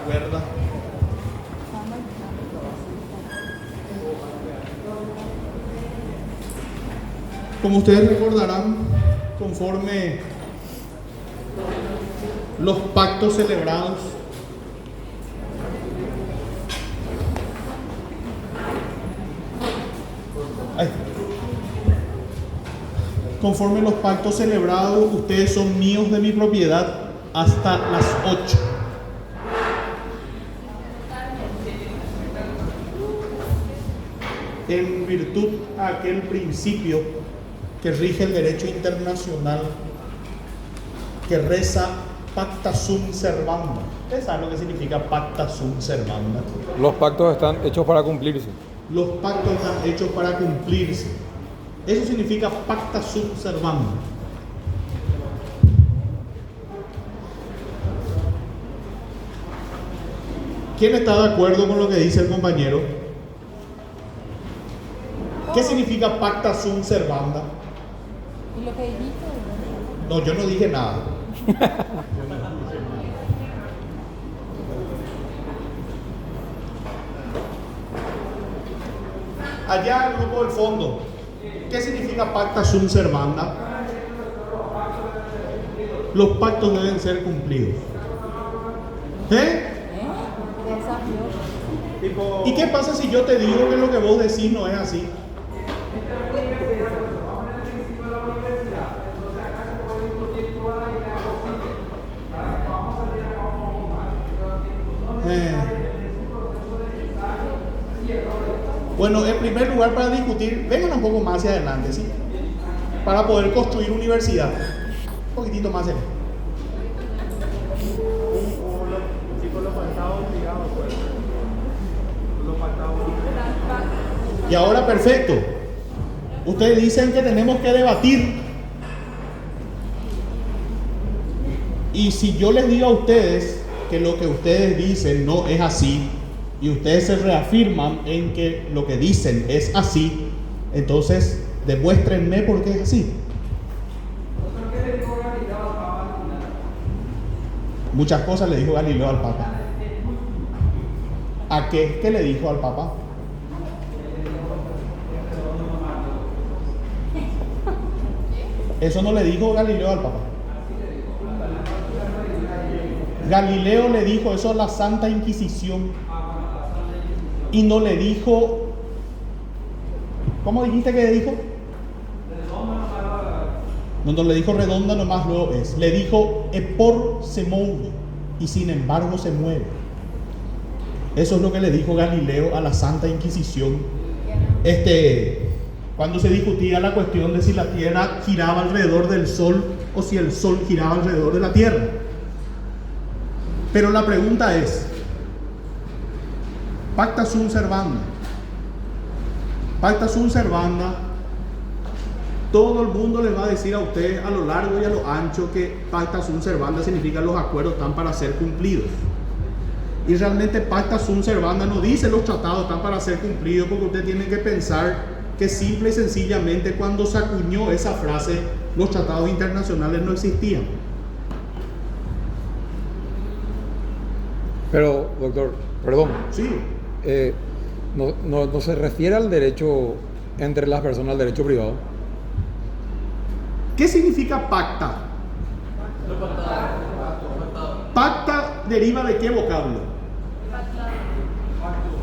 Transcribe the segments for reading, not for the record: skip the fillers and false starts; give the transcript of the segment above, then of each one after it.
cuerda. Como ustedes recordarán, conforme los pactos celebrados, ustedes son míos de mi propiedad hasta las 8. En virtud a aquel principio que rige el derecho internacional, que reza pacta sunt servanda. ¿Ustedes saben lo que significa pacta sunt servanda? Los pactos están hechos para cumplirse. Los pactos están hechos para cumplirse. Eso significa pacta sunt servanda. ¿Quién está de acuerdo con lo que dice el compañero? ¿Qué significa pacta sunt servanda? ¿Y lo que dijiste? No, yo no dije nada. Allá el grupo del fondo, ¿qué significa pacta sunt servanda? Los pactos deben ser cumplidos. ¿Y qué pasa si yo te digo que lo que vos decís no es así? Bueno, en primer lugar, para discutir, vengan un poco más hacia adelante, ¿sí? Para poder construir universidad. Un poquitito más allá. Y ahora, perfecto. Ustedes dicen que tenemos que debatir. Y si yo les digo a ustedes que lo que ustedes dicen no es así, y ustedes se reafirman en que lo que dicen es así, entonces demuéstrenme por qué es así. Muchas cosas le dijo Galileo al Papa. ¿A qué? ¿Qué le dijo al Papa? Eso no le dijo Galileo al Papa. Galileo le dijo eso a la Santa Inquisición. Y no le dijo, ¿cómo dijiste que le dijo? No le dijo redonda nomás luego es. Le dijo, por se mueve y sin embargo se mueve. Eso es lo que le dijo Galileo a la Santa Inquisición. Cuando se discutía la cuestión de si la Tierra giraba alrededor del Sol o si el Sol giraba alrededor de la Tierra. Pero la pregunta es, pacta sunt servanda. Pacta sunt servanda. Todo el mundo les va a decir a ustedes a lo largo y a lo ancho que pacta sunt servanda significa los acuerdos están para ser cumplidos. Y realmente pacta sunt servanda no dice los tratados están para ser cumplidos, porque ustedes tienen que pensar que simple y sencillamente cuando se acuñó esa frase los tratados internacionales no existían. Pero, doctor, perdón. Sí. No se refiere al derecho entre las personas, al derecho privado. ¿Qué significa pacta? Pacta deriva de qué vocablo?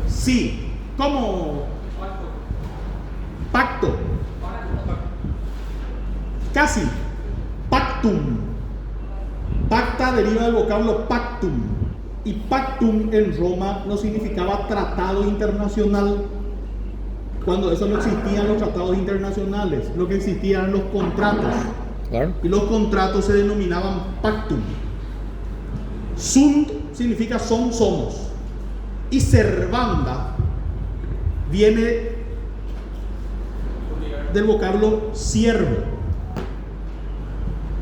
Sí. ¿Cómo? Pacto. Casi. Pactum. Pacta deriva del vocablo pactum. Y pactum en Roma no significaba tratado internacional. Cuando eso no existían los tratados internacionales, lo que existían eran los contratos. Claro. Y los contratos se denominaban pactum. Sunt significa son, somos. Y servanda viene del vocablo siervo,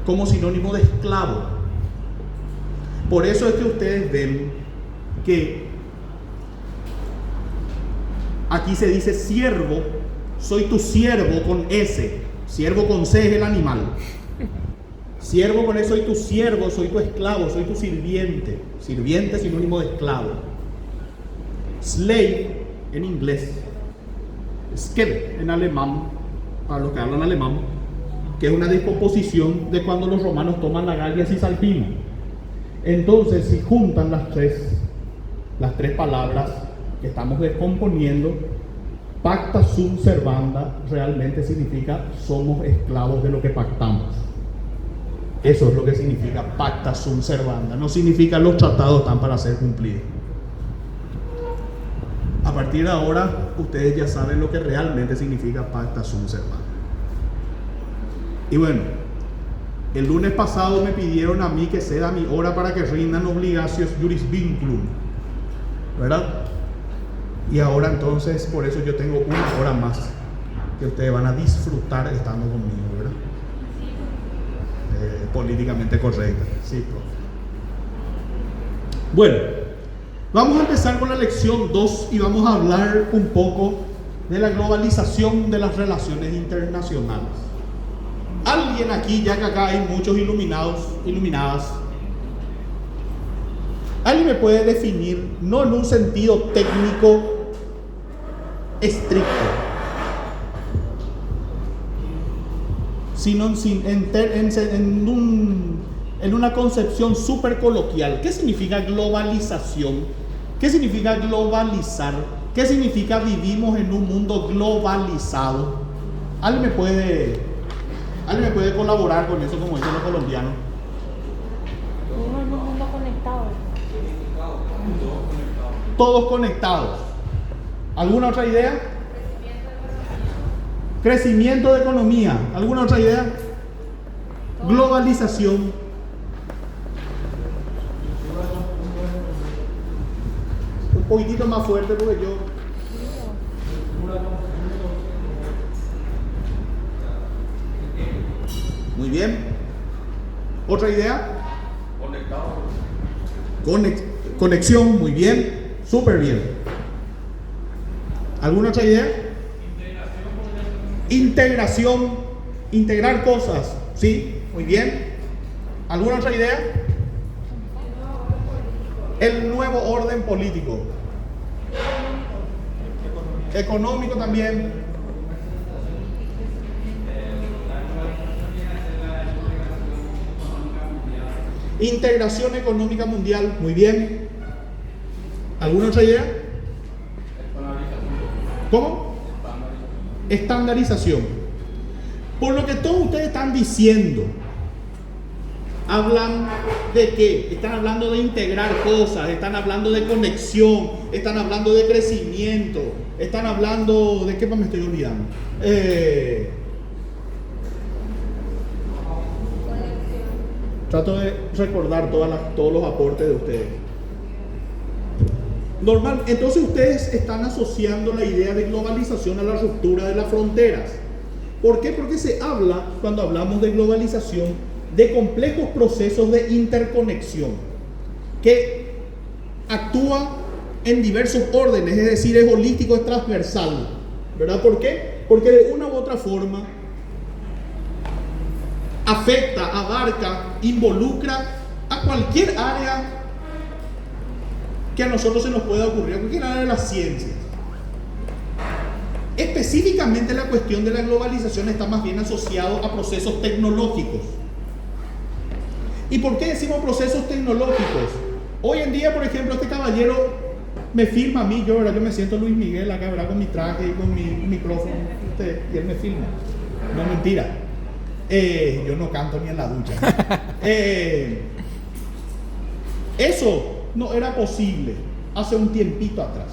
como sinónimo de esclavo. Por eso es que ustedes ven que aquí se dice siervo, soy tu siervo con S, siervo con C es el animal. Siervo, con eso soy tu siervo, soy tu esclavo, soy tu sirviente. Sirviente es sinónimo de esclavo. Slave en inglés. Skel en alemán, para los que hablan alemán, que es una disposición de cuando los romanos toman la Galia Cisalpina. Entonces, si juntan las tres palabras que estamos descomponiendo, pacta sunt servanda realmente significa somos esclavos de lo que pactamos. Eso es lo que significa pacta sunt servanda. No significa los tratados están para ser cumplidos. A partir de ahora, ustedes ya saben lo que realmente significa pacta sunt servanda. Y bueno, el lunes pasado me pidieron a mí que ceda mi hora para que rindan obligaciones juris vinculum, ¿verdad? Y ahora entonces, por eso yo tengo una hora más que ustedes van a disfrutar estando conmigo, ¿verdad? Políticamente correcta, sí, profe. Bueno, vamos a empezar con la lección 2 y vamos a hablar un poco de la globalización de las relaciones internacionales. Alguien aquí, ya que acá hay muchos iluminadas, ¿alguien me puede definir, no en un sentido técnico estricto, sino en una concepción súper coloquial? ¿Qué significa globalización? ¿Qué significa globalizar? ¿Qué significa vivimos en un mundo globalizado? ¿Alguien me puede colaborar con eso, como dicen los colombianos? Vivimos en un mundo conectado. Todos conectados. ¿Alguna otra idea? Crecimiento de economía. ¿Alguna otra idea? Globalización. Un poquitito más fuerte porque yo... Muy bien. ¿Otra idea? Conexión, muy bien. Súper bien. ¿Alguna otra idea? Integración. Integrar cosas. Sí, muy bien. ¿Alguna otra idea? El nuevo orden político. Económico también. Integración económica mundial, muy bien. ¿Alguna otra idea? ¿Cómo? Estandarización. Por lo que todos ustedes están diciendo, hablan de qué? Están hablando de integrar cosas, están hablando de conexión, están hablando de crecimiento, están hablando de qué me estoy olvidando. Trato de recordar todos los aportes de ustedes. Normal, entonces ustedes están asociando la idea de globalización a la ruptura de las fronteras. ¿Por qué? Porque se habla, cuando hablamos de globalización, de complejos procesos de interconexión que actúan en diversos órdenes, es decir, es holístico, es transversal, ¿verdad? ¿Por qué? Porque de una u otra forma afecta, abarca, involucra a cualquier área que a nosotros se nos pueda ocurrir, a cualquier área de las ciencias. Específicamente la cuestión de la globalización está más bien asociado a procesos tecnológicos. ¿Y por qué decimos procesos tecnológicos? Hoy en día, por ejemplo, este caballero me filma a mí, yo me siento Luis Miguel acá, ¿verdad? Con mi traje y con mi micrófono, y él me filma. No, mentira. Yo no canto ni en la ducha. Eso no era posible hace un tiempito atrás.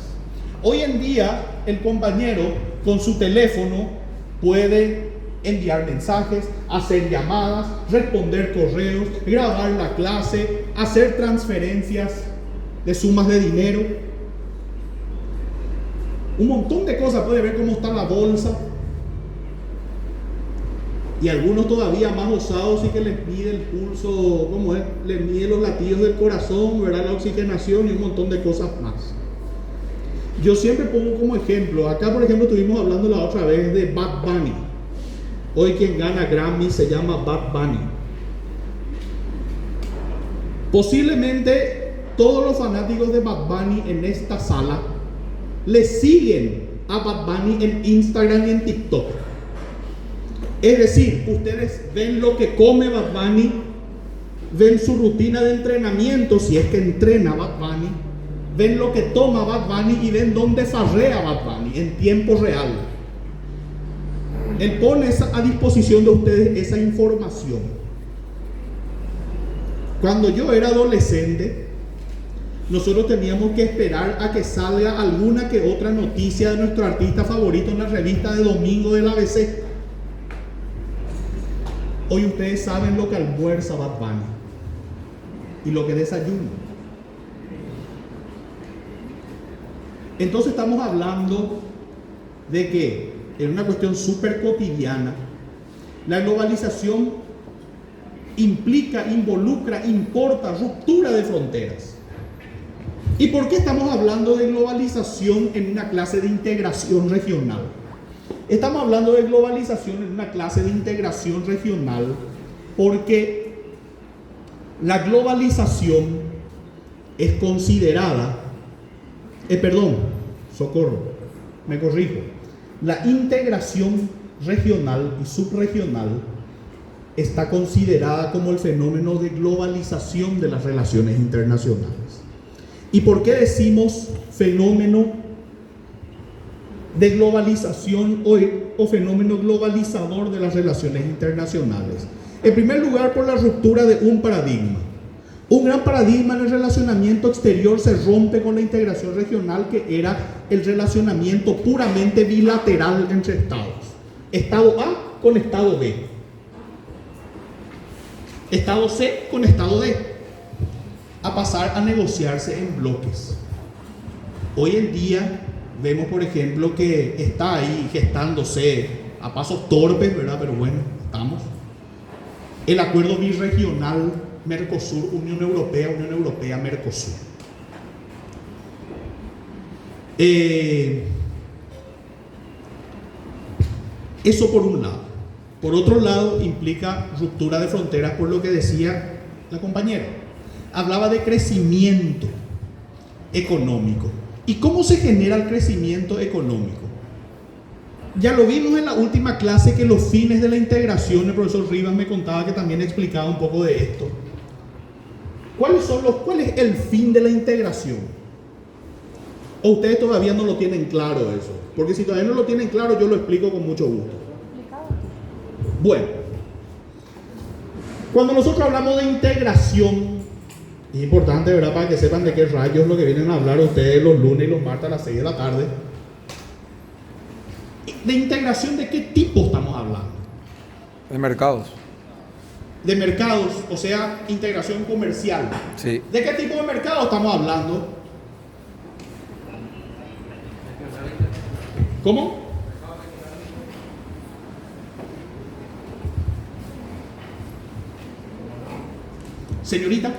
Hoy en día el compañero con su teléfono puede enviar mensajes, hacer llamadas, responder correos, grabar la clase, hacer transferencias de sumas de dinero. Un montón de cosas, puede ver cómo está la bolsa. Y algunos todavía más osados sí que les mide el pulso, ¿cómo es? Les mide los latidos del corazón, ¿verdad? La oxigenación y un montón de cosas más. Yo siempre pongo como ejemplo, acá por ejemplo estuvimos hablando la otra vez de Bad Bunny. Hoy quien gana Grammy se llama Bad Bunny. Posiblemente todos los fanáticos de Bad Bunny en esta sala le siguen a Bad Bunny en Instagram y en TikTok. Es decir, ustedes ven lo que come Bad Bunny, ven su rutina de entrenamiento, si es que entrena Bad Bunny, ven lo que toma Bad Bunny y ven dónde farrea Bad Bunny en tiempo real. Él pone a disposición de ustedes esa información. Cuando yo era adolescente, nosotros teníamos que esperar a que salga alguna que otra noticia de nuestro artista favorito en la revista de domingo del ABC. Hoy ustedes saben lo que almuerza Bad Bunny y lo que desayuna. Entonces estamos hablando de que en una cuestión súper cotidiana, la globalización implica, involucra, importa ruptura de fronteras. ¿Y por qué estamos hablando de globalización en una clase de integración regional? Estamos hablando de globalización en una clase de integración regional porque la globalización es considerada, me corrijo. La integración regional y subregional está considerada como el fenómeno de globalización de las relaciones internacionales. ¿Y por qué decimos fenómeno de globalización o fenómeno globalizador de las relaciones internacionales? En primer lugar, por la ruptura de un paradigma. Un gran paradigma en el relacionamiento exterior se rompe con la integración regional, que era el relacionamiento puramente bilateral entre estados. Estado A con Estado B. Estado C con Estado D. A pasar a negociarse en bloques. Hoy en día vemos, por ejemplo, que está ahí gestándose a pasos torpes, ¿verdad? Pero bueno, estamos. El acuerdo birregional Mercosur, Unión Europea, Mercosur. Eso por un lado. Por otro lado, implica ruptura de fronteras, por lo que decía la compañera. Hablaba de crecimiento económico. ¿Y cómo se genera el crecimiento económico? Ya lo vimos en la última clase, que los fines de la integración, el profesor Rivas me contaba que también explicaba un poco de esto. ¿Cuál es el fin de la integración? ¿O ustedes todavía no lo tienen claro eso? Porque si todavía no lo tienen claro, yo lo explico con mucho gusto. Bueno, cuando nosotros hablamos de integración, es importante, ¿verdad?, para que sepan de qué rayos es lo que vienen a hablar ustedes los lunes y los martes a las 6 de la tarde. ¿De integración de qué tipo estamos hablando? De mercados. De mercados, o sea, integración comercial. Sí. ¿De qué tipo de mercado estamos hablando? ¿Cómo? Señorita.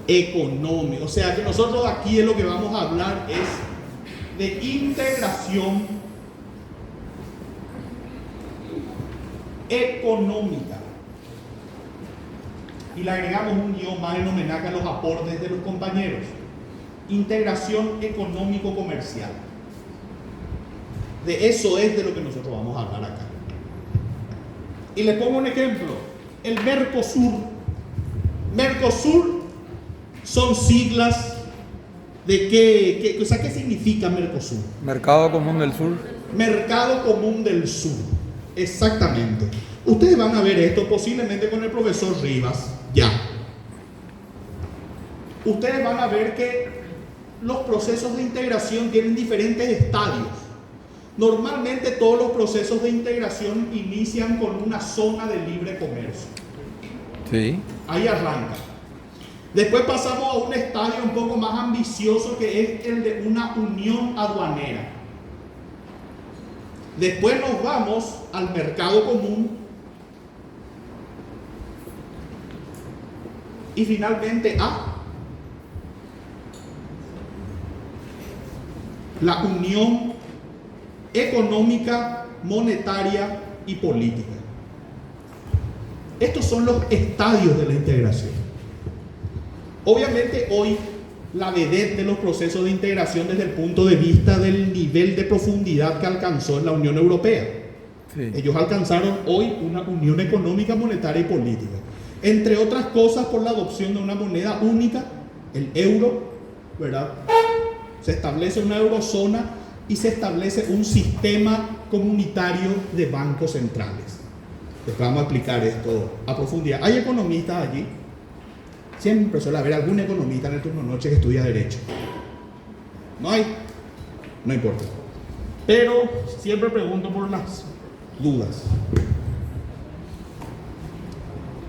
Económico. O sea que nosotros aquí de lo que vamos a hablar es de integración económica. Y le agregamos un guión más en homenaje a los aportes de los compañeros. Integración económico-comercial. De eso es de lo que nosotros vamos a hablar acá. Y les pongo un ejemplo. El Mercosur. Mercosur son siglas de ¿qué significa Mercosur? Mercado Común del Sur. Mercado Común del Sur. Exactamente. Ustedes van a ver esto posiblemente con el profesor Rivas. Ya. Ustedes van a ver que los procesos de integración tienen diferentes estadios. Normalmente todos los procesos de integración inician con una zona de libre comercio. Sí. Ahí arranca. Después pasamos a un estadio un poco más ambicioso, que es el de una unión aduanera. Después nos vamos al mercado común. Y finalmente a la unión económica, monetaria y política. Estos son los estadios de la integración. Obviamente hoy la vedette de los procesos de integración desde el punto de vista del nivel de profundidad que alcanzó en la Unión Europea. Sí. Ellos alcanzaron hoy una unión económica, monetaria y política. Entre otras cosas por la adopción de una moneda única, el euro, ¿verdad? Se establece una eurozona y se establece un sistema comunitario de bancos centrales. Les vamos a explicar esto a profundidad. Hay economistas allí. Siempre suele haber algún economista en el turno noche que estudia Derecho. ¿No hay? No importa. Pero siempre pregunto por las dudas.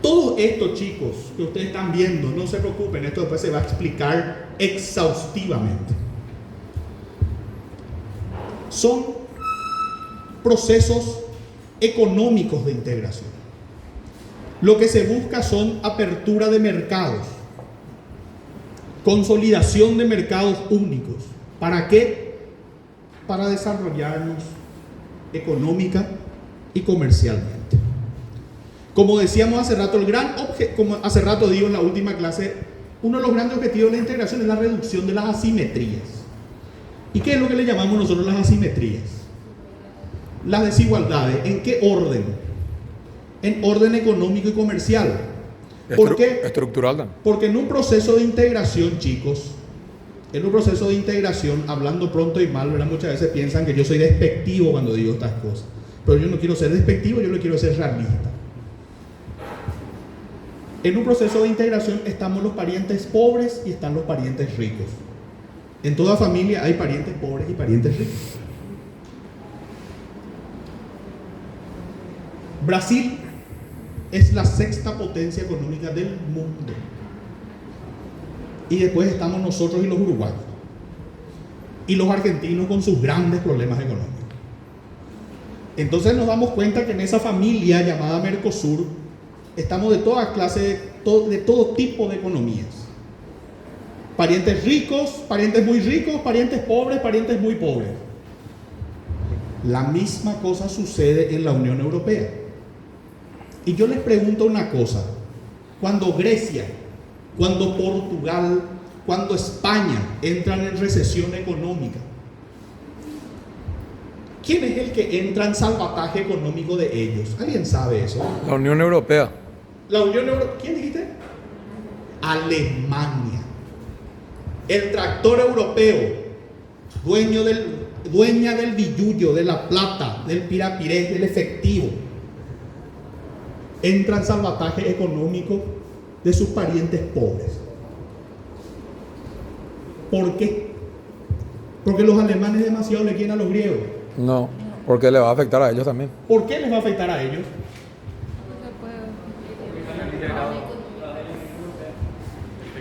Todo esto, chicos, que ustedes están viendo, no se preocupen, esto después se va a explicar exhaustivamente. Son procesos económicos de integración. Lo que se busca son apertura de mercados, consolidación de mercados únicos. ¿Para qué? Para desarrollarnos económica y comercialmente. Como decíamos hace rato, como hace rato digo en la última clase, uno de los grandes objetivos de la integración es la reducción de las asimetrías. ¿Y qué es lo que le llamamos nosotros las asimetrías? Las desigualdades. ¿En qué orden? En orden económico y comercial. ¿Por qué? Estructural también. Porque en un proceso de integración, chicos, en un proceso de integración, hablando pronto y mal, ¿verdad? Muchas veces piensan que yo soy despectivo cuando digo estas cosas. Pero yo no quiero ser despectivo, yo lo quiero ser realista. En un proceso de integración estamos los parientes pobres y están los parientes ricos. En toda familia hay parientes pobres y parientes ricos. Brasil es la sexta potencia económica del mundo. Y después estamos nosotros y los uruguayos. Y los argentinos con sus grandes problemas económicos. Entonces nos damos cuenta que en esa familia llamada Mercosur estamos de todas clases, de todo tipo de economías. Parientes ricos, parientes muy ricos, parientes pobres, parientes muy pobres. La misma cosa sucede en la Unión Europea. Y yo les pregunto una cosa. Cuando Grecia, cuando Portugal, cuando España entran en recesión económica, ¿quién es el que entra en salvataje económico de ellos? ¿Alguien sabe eso? La Unión Europea. La Unión Europea. ¿Quién dijiste? Alemania. El tractor europeo, dueña del billullo, de la plata, del pirapiré, del efectivo, entra en salvataje económico de sus parientes pobres. ¿Por qué? Porque los alemanes demasiado le quieren a los griegos. No, porque le va a afectar a ellos también. ¿Por qué les va a afectar a ellos?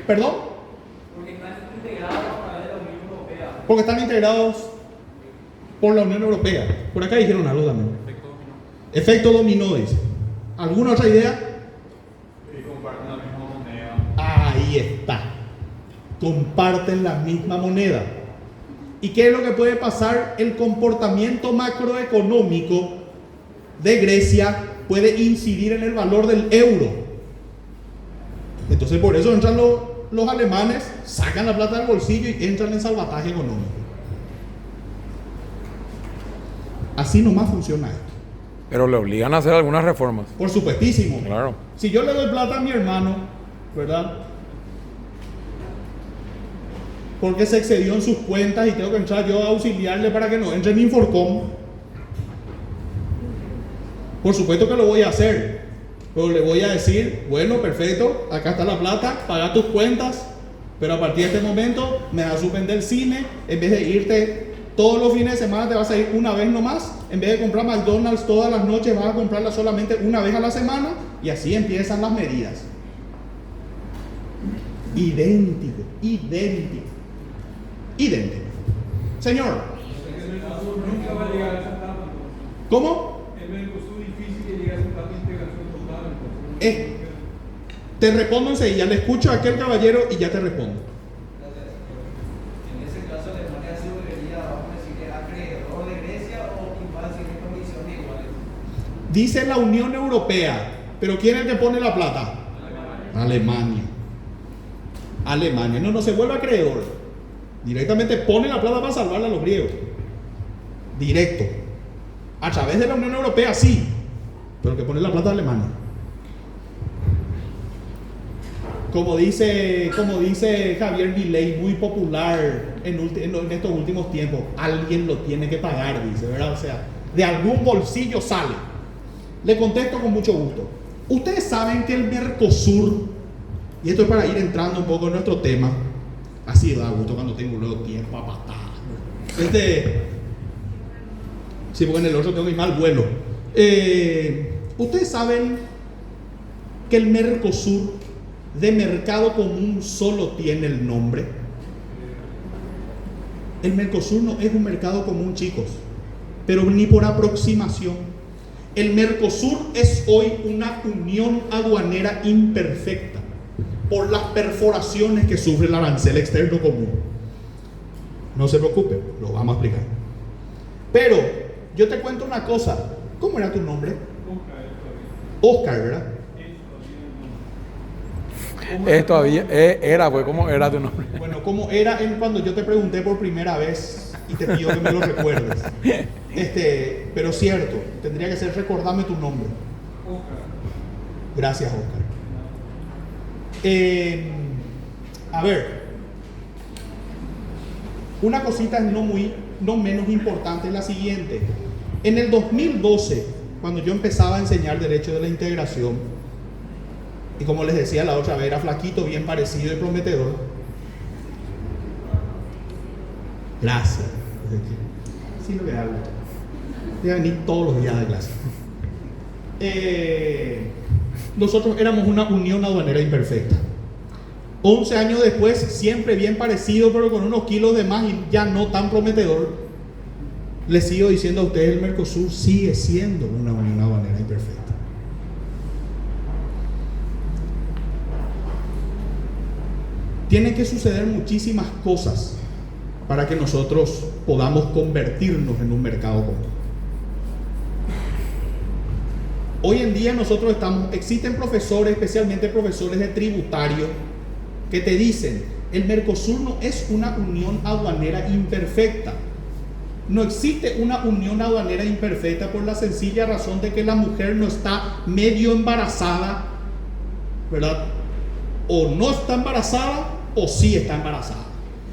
¿Perdón? Porque están integrados por la Unión Europea. Por acá dijeron algo también. Efecto dominó, dice. ¿Alguna otra idea? Y comparten la misma moneda. Ahí está. Comparten la misma moneda. ¿Y qué es lo que puede pasar? El comportamiento macroeconómico de Grecia puede incidir en el valor del euro. Entonces por eso entran los alemanes, sacan la plata del bolsillo y entran en salvataje económico. Así nomás funciona esto. Pero le obligan a hacer algunas reformas. Por supuestísimo. Claro. Si yo le doy plata a mi hermano, ¿verdad? Porque se excedió en sus cuentas y tengo que entrar yo a auxiliarle para que no entre en Inforcom. Por supuesto que lo voy a hacer. Pero le voy a decir, bueno, perfecto, acá está la plata, paga tus cuentas, pero a partir de este momento me vas a suspender el cine, en vez de irte todos los fines de semana te vas a ir una vez nomás, en vez de comprar McDonald's todas las noches vas a comprarla solamente una vez a la semana, y así empiezan las medidas. Idéntico. Señor, Nunca va a llegar a esa etapa. ¿cómo? El Mercosur difícil que llegue a esa etapa de integración total. Te respondo enseguida, le escucho a aquel caballero y ya te respondo. En ese caso, Alemania se volvería, vamos a decir, acreedor de Grecia o igual sin condiciones iguales. Dice la Unión Europea Pero ¿quién es el que pone la plata? Alemania. Alemania. No se vuelve acreedor. Directamente pone la plata para salvarle a los griegos. Directo. A través de la Unión Europea, sí. Pero el que pone la plata es Alemania. Como dice Javier Milei, muy popular en estos últimos tiempos, alguien lo tiene que pagar, dice, ¿verdad? O sea, de algún bolsillo sale. Le contesto con mucho gusto. Ustedes saben que el Mercosur, y esto es para ir entrando un poco en nuestro tema, así da gusto cuando tengo luego tiempo a patar. Sí, porque en el otro tengo que ir mal vuelo. Ustedes saben que el Mercosur de mercado común solo tiene el nombre. El Mercosur no es un mercado común, chicos, pero ni por aproximación. El Mercosur es hoy una unión aduanera imperfecta por las perforaciones que sufre el arancel externo común. No se preocupe, lo vamos a explicar. Pero yo te cuento una cosa. ¿Cómo era tu nombre? Oscar, ¿verdad? Es todavía, era, pues, ¿cómo era tu nombre? Bueno, como era cuando yo te pregunté por primera vez y te pido que me lo recuerdes. Pero cierto, tendría que ser recordame tu nombre. Oscar. Gracias, Oscar. A ver, una cosita no menos importante es la siguiente. En el 2012, cuando yo empezaba a enseñar Derecho de la Integración, y como les decía la otra vez, era flaquito, bien parecido y prometedor. Gracias. Sí, lo que hago. Voy a venir todos los días de clase. Nosotros éramos una unión aduanera imperfecta. 11 años después, siempre bien parecido, pero con unos kilos de más y ya no tan prometedor. Les sigo diciendo a ustedes, el Mercosur sigue siendo una unión aduanera imperfecta. Tienen que suceder muchísimas cosas para que nosotros podamos convertirnos en un mercado común. Hoy en día existen profesores, especialmente profesores de tributario, que te dicen, el Mercosur no es una unión aduanera imperfecta. No existe una unión aduanera imperfecta por la sencilla razón de que la mujer no está medio embarazada, ¿verdad? O no está embarazada o sí está embarazada.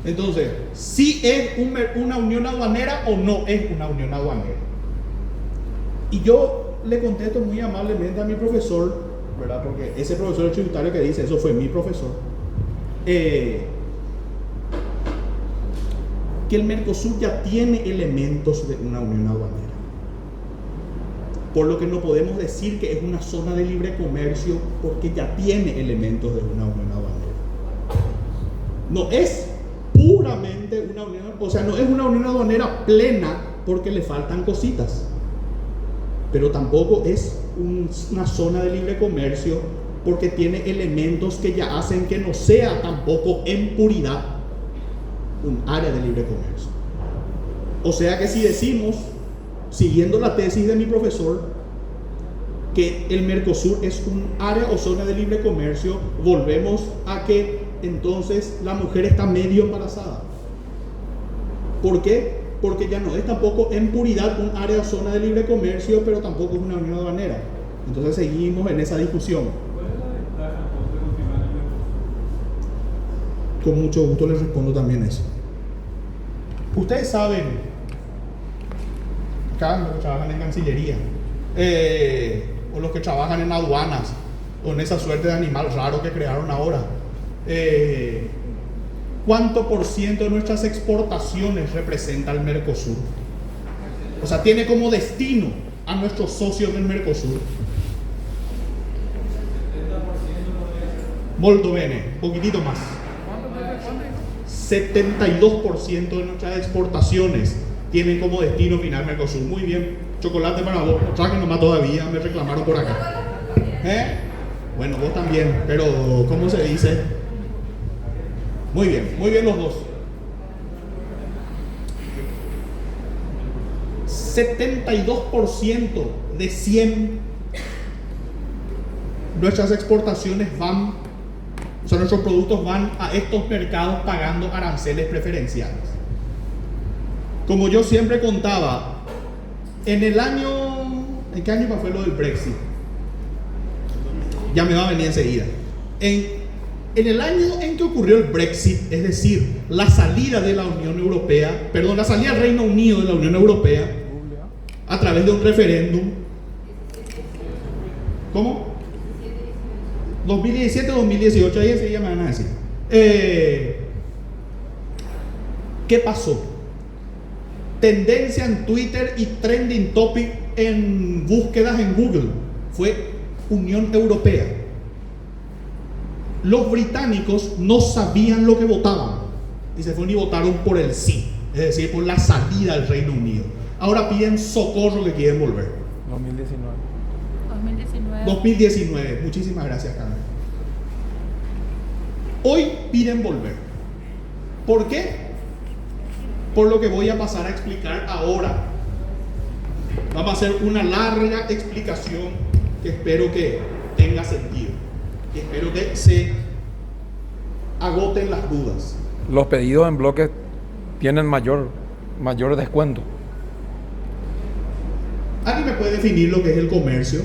Entonces, ¿sí es una unión aduanera o no es una unión aduanera? Y yo le contesto muy amablemente a mi profesor, ¿verdad? Porque ese profesor tributario que dice, eso fue mi profesor, que el Mercosur ya tiene elementos de una unión aduanera. Por lo que no podemos decir que es una zona de libre comercio, porque ya tiene elementos de una unión aduanera. No es puramente una unión, o sea, no es una unión aduanera plena porque le faltan cositas, pero tampoco es una zona de libre comercio porque tiene elementos que ya hacen que no sea tampoco en puridad un área de libre comercio. O sea que si decimos, siguiendo la tesis de mi profesor, que el Mercosur es un área o zona de libre comercio, volvemos a que entonces la mujer está medio embarazada. ¿Por qué? Porque ya no es tampoco en puridad un área o zona de libre comercio, pero tampoco es una unión aduanera. Entonces seguimos en esa discusión. ¿Cuál es la ventaja entonces de continuar en el Mercosur? Con mucho gusto les respondo también eso. Ustedes saben, acá los que trabajan en Cancillería, o los que trabajan en aduanas, o en esa suerte de animal raro que crearon ahora, ¿cuánto por ciento de nuestras exportaciones representa el Mercosur? O sea, tiene como destino a nuestros socios del Mercosur. 70%. Molto bene, poquitito más. 72% de nuestras exportaciones tienen como destino final Mercosur. Muy bien, chocolate para vos. No traje nomás todavía, me reclamaron por acá. Bueno, vos también, pero ¿cómo se dice? Muy bien los dos. 72% de 100 nuestras exportaciones van, o sea, nuestros productos van a estos mercados pagando aranceles preferenciales. Como yo siempre contaba, en el año, ¿en qué año fue lo del Brexit? Ya me va a venir enseguida. En el año en que ocurrió el Brexit, es decir, la salida de la Unión Europea, perdón, la salida del Reino Unido de la Unión Europea a través de un referéndum. ¿Cómo? 2017 o 2018, ahí enseguida me van a decir. ¿Qué pasó? Tendencia en Twitter y trending topic en búsquedas en Google fue Unión Europea. Los británicos no sabían lo que votaban y se fueron y votaron por el sí, es decir, por la salida del Reino Unido. Ahora piden socorro que quieren volver. 2019. Muchísimas gracias, Carmen. Hoy piden volver. ¿Por qué? Por lo que voy a pasar a explicar ahora. Vamos a hacer una larga explicación que espero que tenga sentido. Y espero que se agoten las dudas. Los pedidos en bloque tienen mayor descuento. ¿Alguien me puede definir lo que es el comercio?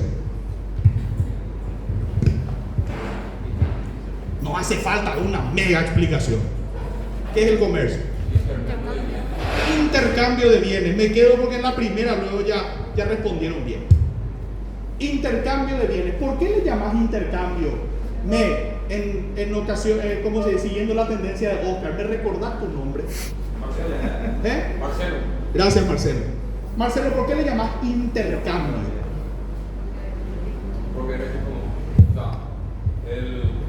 No hace falta una mega explicación. ¿Qué es el comercio? Intercambio de bienes. Me quedo porque en la primera luego ya respondieron bien. Intercambio de bienes. ¿Por qué le llamas intercambio? En ocasión, como se dice, siguiendo la tendencia de Oscar, ¿me recordás tu nombre? Marcelo. Marcelo. Gracias, Marcelo. Marcelo, ¿por qué le llamas intercambio? Porque es como, o sea,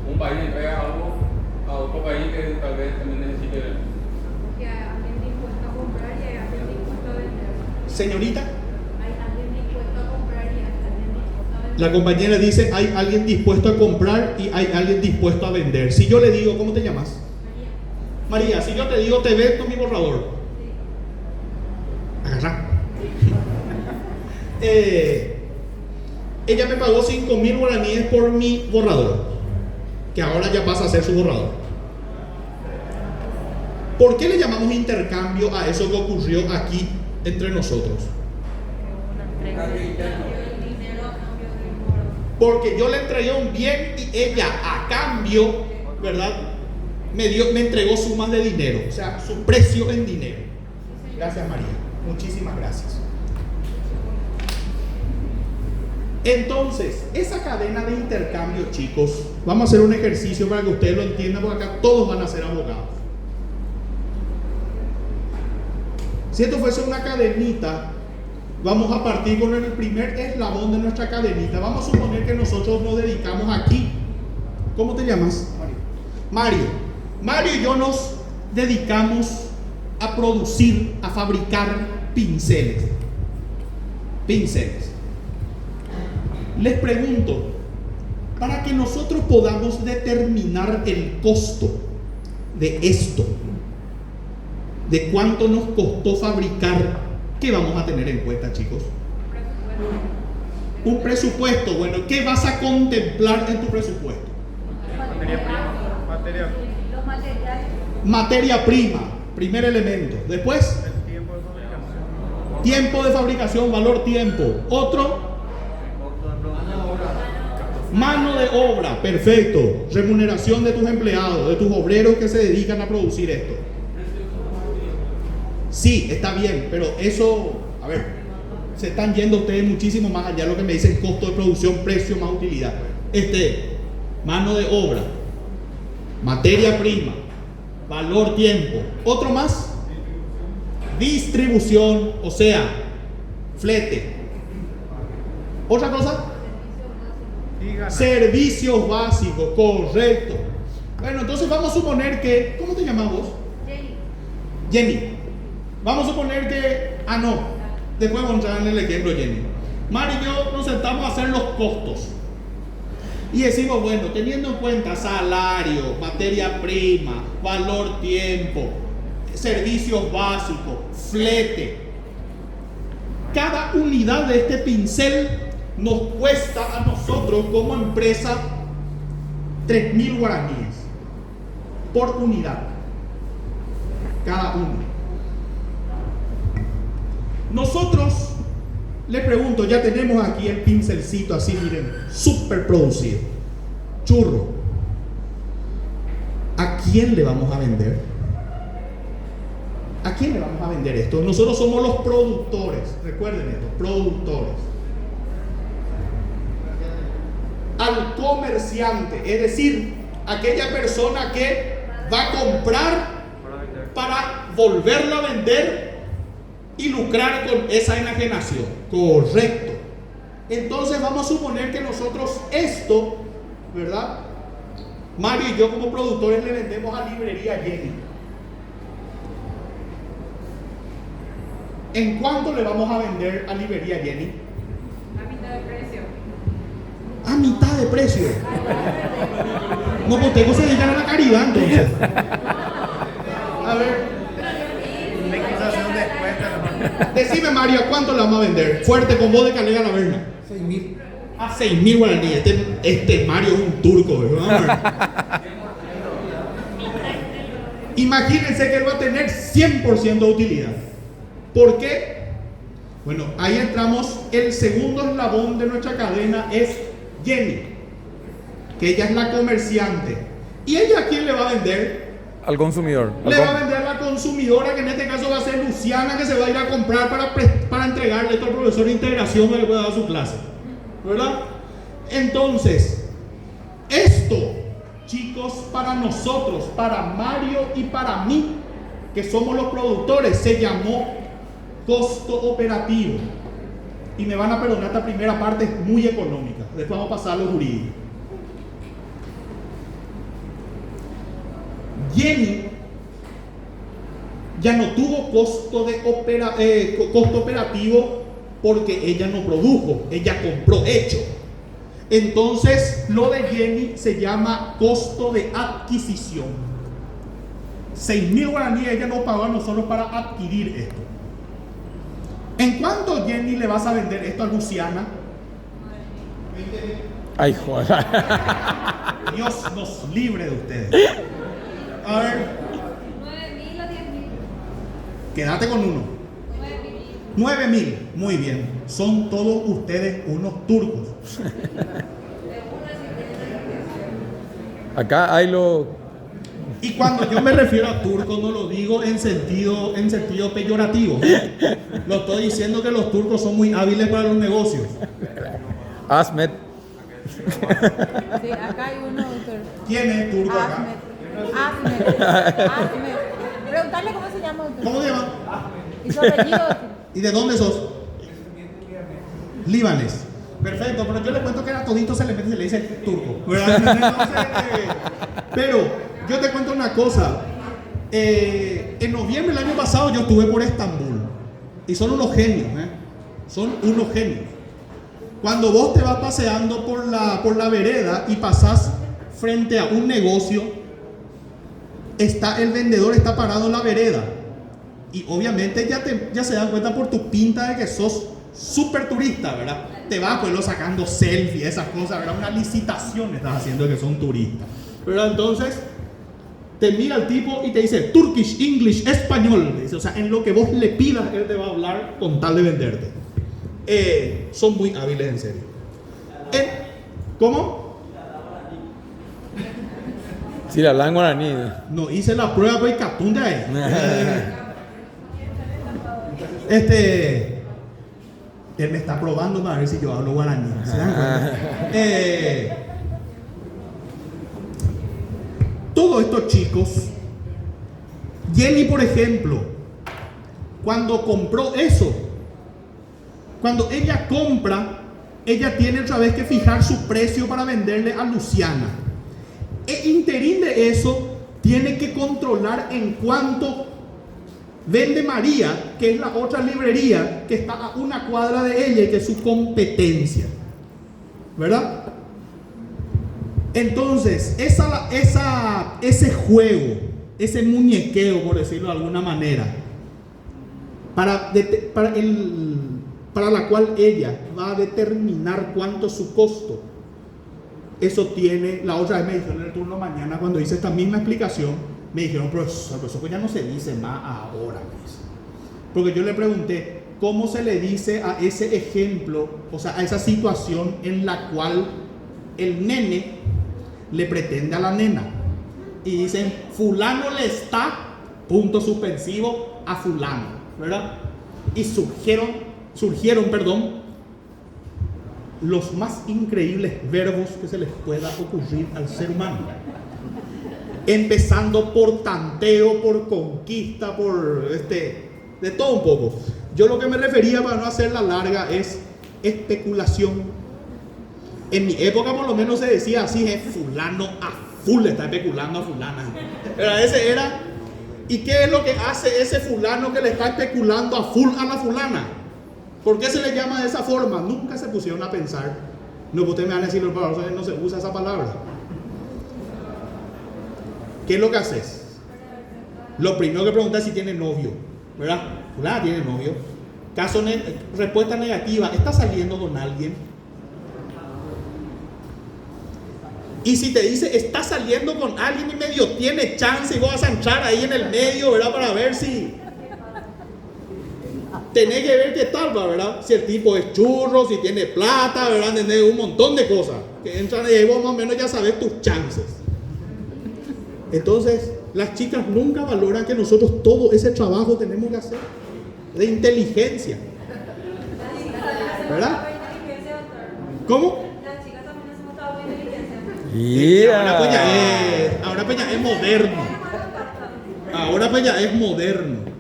un país entrega algo a otro país que tal vez también necesite. Que hay alguien dispuesto a comprar y hay alguien dispuesto a vender. Señorita, Hay alguien dispuesto a comprar y hay alguien dispuesto a vender. la compañera dice, hay alguien dispuesto a comprar y hay alguien dispuesto a vender. Si yo le digo, ¿cómo te llamas? María, si yo te digo, te vendo mi borrador. Agarra. Ella me pagó 5.000 guaraníes por mi borrador, que ahora ya pasa a ser su borrador. ¿Por qué le llamamos intercambio a eso que ocurrió aquí entre nosotros? Porque yo le entregué un bien y ella a cambio, ¿verdad? Me entregó sumas de dinero, o sea, su precio en dinero. Gracias, María. Muchísimas gracias. Entonces, esa cadena de intercambio, chicos, vamos a hacer un ejercicio para que ustedes lo entiendan, porque acá todos van a ser abogados. Si esto fuese una cadenita, vamos a partir con el primer eslabón de nuestra cadenita. Vamos a suponer que nosotros nos dedicamos aquí. ¿Cómo te llamas? Mario. Mario y yo nos dedicamos a producir, a fabricar pinceles. Les pregunto, para que nosotros podamos determinar el costo de esto, de cuánto nos costó fabricar, ¿qué vamos a tener en cuenta, chicos? Un presupuesto. Bueno, ¿qué vas a contemplar en tu presupuesto? Los materiales. Materia prima, primer elemento. Después, tiempo de fabricación, valor tiempo. Otro, mano de obra, perfecto. Remuneración de tus empleados, de tus obreros que se dedican a producir esto. Sí, está bien, pero eso, a ver, se están yendo ustedes muchísimo más allá de lo que me dicen costo de producción, precio más utilidad. Mano de obra, materia prima, valor tiempo. Otro más, distribución, o sea, flete. Otra cosa, servicios básicos, correcto. Bueno, entonces vamos a suponer que, ¿cómo te llamas vos? Jenny. Vamos a suponer que, después vamos a entrar en el ejemplo, Jenny. Mari y yo nos sentamos a hacer los costos y decimos, bueno, teniendo en cuenta salario, materia prima, valor tiempo, servicios básicos, flete, cada unidad de este pincel nos cuesta a nosotros como empresa 3.000 guaraníes por unidad, cada uno. Nosotros, le pregunto, ya tenemos aquí el pincelcito así, miren, súper producido, churro. ¿A quién le vamos a vender? ¿A quién le vamos a vender esto? Nosotros somos los productores, recuerden esto, productores. Al comerciante, es decir, aquella persona que va a comprar para volverla a vender y lucrar con esa enajenación. Correcto. Entonces vamos a suponer que nosotros esto, ¿verdad? Mario y yo como productores le vendemos a Librería Jenny. ¿En cuánto le vamos a vender a Librería Jenny? A mitad de precio. A mitad de precio. No, pues tengo que dedicar a la caridad entonces. A ver. Decime, Mario, ¿a cuánto le vamos a vender? Fuerte con voz de Calera la Verna. 6.000. A 6.000 guaraníes. Este Mario es un turco, ¿verdad? Imagínense que él va a tener 100% de utilidad. ¿Por qué? Bueno, ahí entramos. El segundo eslabón de nuestra cadena es Jenny, que ella es la comerciante. ¿Y ella a quién le va a vender? Al consumidor. Le va a vender a la consumidora, que en este caso va a ser Luciana, que se va a ir a comprar para entregarle esto al profesor de integración que le pueda dar su clase, ¿verdad? Entonces, esto, chicos, para nosotros, para Mario y para mí, que somos los productores, se llamó costo operativo. Y me van a perdonar, esta primera parte es muy económica. Después vamos a pasar a lo jurídico. Jenny ya no tuvo costo operativo porque ella no produjo, ella compró hecho. Entonces lo de Jenny se llama costo de adquisición. 6.000 guaraníes ella nos pagó a nosotros para adquirir esto. ¿En cuánto, Jenny, le vas a vender esto a Luciana? Ay, joder. Dios nos libre de ustedes. A ver, 9.000 o 10.000. quédate con uno. 9.000. 9.000, muy bien. Son todos ustedes unos turcos. Acá hay lo... Y cuando yo me refiero a turcos no lo digo en sentido peyorativo. Lo estoy diciendo que los turcos son muy hábiles para los negocios. Asmet. Sí, acá hay uno, doctor. ¿Quién es turco acá? Ahmed. Preguntarle cómo se llama, doctor. ¿Cómo se llama? Y su apellido. ¿Y de dónde sos? Líbanes. Perfecto, pero yo le cuento que a todito se le dice turco, ¿verdad? Entonces, pero yo te cuento una cosa. En noviembre del año pasado yo estuve por Estambul. Y son unos genios, son unos genios. Cuando vos te vas paseando por la vereda y pasás frente a un negocio, el vendedor está parado en la vereda. Y obviamente ya se dan cuenta por tu pinta de que sos súper turista, ¿verdad? Te vas pues sacando selfies, esas cosas, ¿verdad? Una licitación estás haciendo de que son turistas, ¿verdad? Entonces te mira el tipo y te dice Turkish, English, español. Dice, o sea, en lo que vos le pidas, él te va a hablar con tal de venderte. Son muy hábiles, en serio. ¿Cómo? Sí, la hablan guaraní. No, hice la prueba, pues, catún de ahí. Él me está probando para ver si yo hablo guaraní. ¿Se dan cuenta? Todos estos chicos, Jenny, por ejemplo, cuando compró eso, cuando ella compra, ella tiene otra vez que fijar su precio para venderle a Luciana. E interín de eso, tiene que controlar en cuánto vende María, que es la otra librería que está a una cuadra de ella y que es su competencia, ¿verdad? Entonces, ese juego, ese muñequeo, por decirlo de alguna manera, para para la cual ella va a determinar cuánto es su costo. Eso tiene, la otra vez me dijeron en el turno mañana cuando hice esta misma explicación, me dijeron, profesor, eso pues ya no se dice más ahora, me dice. Porque yo le pregunté, ¿cómo se le dice a ese ejemplo, o sea, a esa situación en la cual el nene le pretende a la nena? Y dicen, fulano le está, punto suspensivo, a fulano, ¿verdad? Y surgieron, los más increíbles verbos que se les pueda ocurrir al ser humano. Empezando por tanteo, por conquista, por de todo un poco. Yo lo que me refería, para no hacerla larga, es especulación. En mi época por lo menos se decía así, fulano a full está especulando a fulana. Pero ese era. ¿Y qué es lo que hace ese fulano que le está especulando a full a la fulana? ¿Por qué se le llama de esa forma? Nunca se pusieron a pensar. No, ustedes me van a decir, no se usa esa palabra. ¿Qué es lo que haces? Lo primero que preguntas es si tiene novio, ¿verdad? Fulana tiene novio. Respuesta negativa, ¿está saliendo con alguien? Y si te dice, está saliendo con alguien y medio tiene chance y vos vas a entrar ahí en el medio, ¿verdad? Para ver si... Tenés que ver qué tal, ¿verdad? Si el tipo es churro, si tiene plata, ¿verdad? Tenés un montón de cosas que entran y ahí vos más o menos ya sabes tus chances. Entonces, las chicas nunca valoran que nosotros todo ese trabajo tenemos que hacer de inteligencia, ¿verdad? ¿Cómo? Las chicas también hacemos trabajo de inteligencia. Ahora pues ya es moderno. Ahora pues ya es moderno.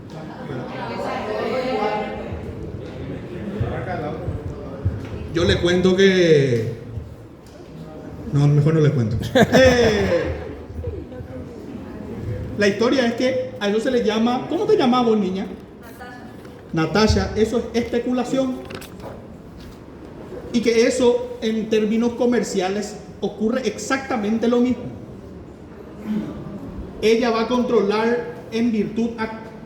Yo le cuento que... No, mejor no le cuento. La historia es que a eso se le llama... ¿Cómo te llamabas vos, niña? Natasha. Eso es especulación. Y que eso, en términos comerciales, ocurre exactamente lo mismo. Ella va a controlar en virtud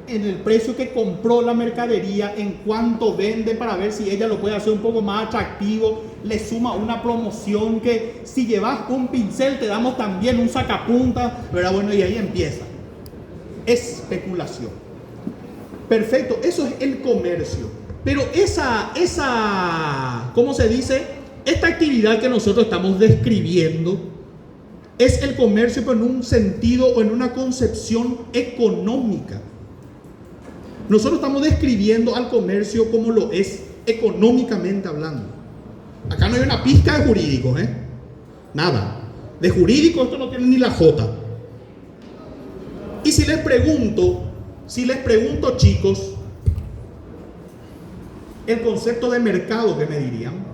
en el precio que compró la mercadería, en cuánto vende, para ver si ella lo puede hacer un poco más atractivo. Le suma una promoción que si llevas un pincel te damos también un sacapunta, ¿verdad? Bueno, y ahí empieza. Especulación. Perfecto, eso es el comercio. Pero ¿cómo se dice? Esta actividad que nosotros estamos describiendo es el comercio, pero en un sentido o en una concepción económica. Nosotros estamos describiendo al comercio como lo es económicamente hablando. Acá no hay una pizca de jurídicos, nada. De jurídico esto no tiene ni la J. Y si les pregunto, chicos, el concepto de mercado, ¿qué me dirían?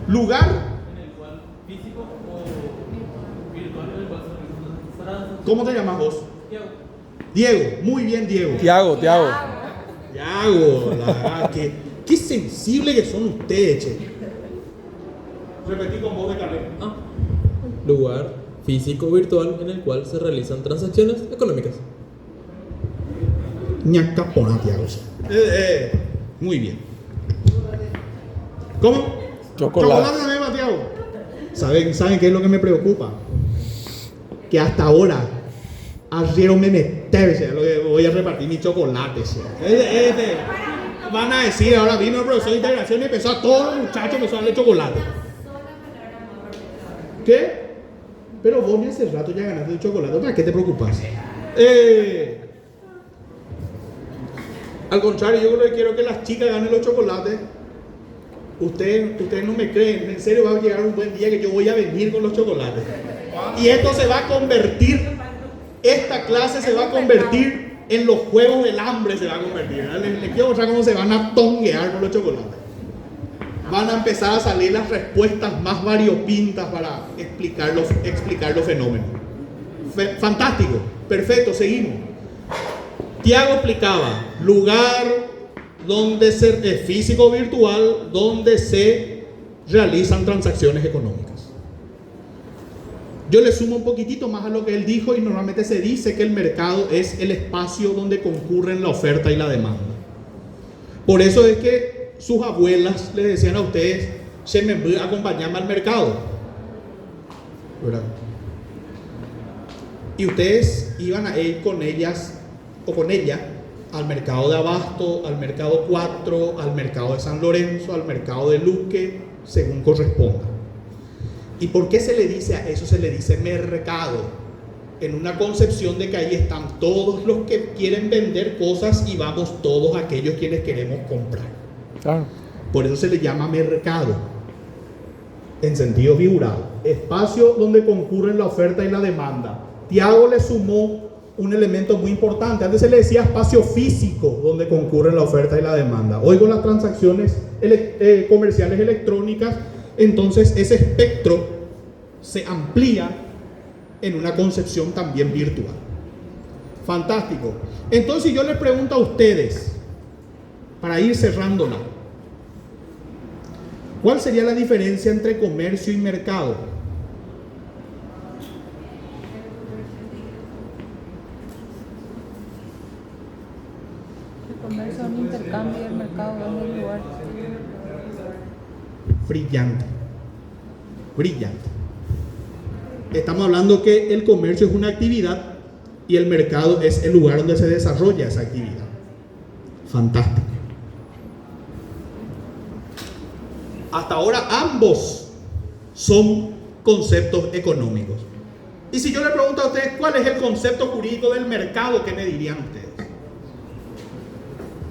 Lugar en el cual físico o virtual en el cual se realizan. ¿Cómo te llamas vos? Diego, muy bien, Diego. Tiago. Tiago, qué sensible que son ustedes, che. Repetí con voz de carrera. Lugar físico virtual en el cual se realizan transacciones económicas. Ñacapona, Tiago. Muy bien. ¿Cómo? Chocolate. Nueva, Tiago. ¿Saben qué es lo que me preocupa? Que hasta ahora arriero me meterse, lo que voy a repartir mis chocolates. Van a decir, ahora vino el profesor de integración y empezó a todos los muchachos empezó a darle chocolate. ¿Qué? Pero vos ni hace rato ya ganaste el chocolate, ¿para qué te preocupas? Al contrario, yo quiero que las chicas ganen los chocolates. Ustedes no me creen, en serio va a llegar un buen día que yo voy a venir con los chocolates. Y esto se va a convertir, esta clase se va a convertir en los juegos del hambre, se va a convertir. Les quiero mostrar cómo se van a tonguear con los chocolates. Van a empezar a salir las respuestas más variopintas para explicar los fenómenos. Fantástico, perfecto, seguimos. Tiago explicaba, lugar donde físico virtual, donde se realizan transacciones económicas. Yo le sumo un poquitito más a lo que él dijo y normalmente se dice que el mercado es el espacio donde concurren la oferta y la demanda. Por eso es que sus abuelas les decían a ustedes, se me voy a acompañarme al mercado, ¿verdad? Y ustedes iban a ir con ellas o con ella al mercado de Abasto, al mercado 4, al mercado de San Lorenzo, al mercado de Luque, según corresponda. ¿Y por qué se le dice a eso? Se le dice mercado, en una concepción de que ahí están todos los que quieren vender cosas y vamos todos aquellos quienes queremos comprar. Claro. Por eso se le llama mercado, en sentido figurado. Espacio donde concurren la oferta y la demanda. Tiago le sumó un elemento muy importante. Antes se le decía espacio físico donde concurren la oferta y la demanda. Hoy con las transacciones comerciales electrónicas, entonces ese espectro se amplía en una concepción también virtual. Fantástico. Entonces yo les pregunto a ustedes, para ir cerrándola, ¿cuál sería la diferencia entre comercio y mercado? El comercio es un intercambio y el mercado es el lugar. Brillante. Brillante. Estamos hablando que el comercio es una actividad y el mercado es el lugar donde se desarrolla esa actividad. Fantástico. Hasta ahora ambos son conceptos económicos. Y si yo le pregunto a ustedes cuál es el concepto jurídico del mercado, ¿qué me dirían ustedes?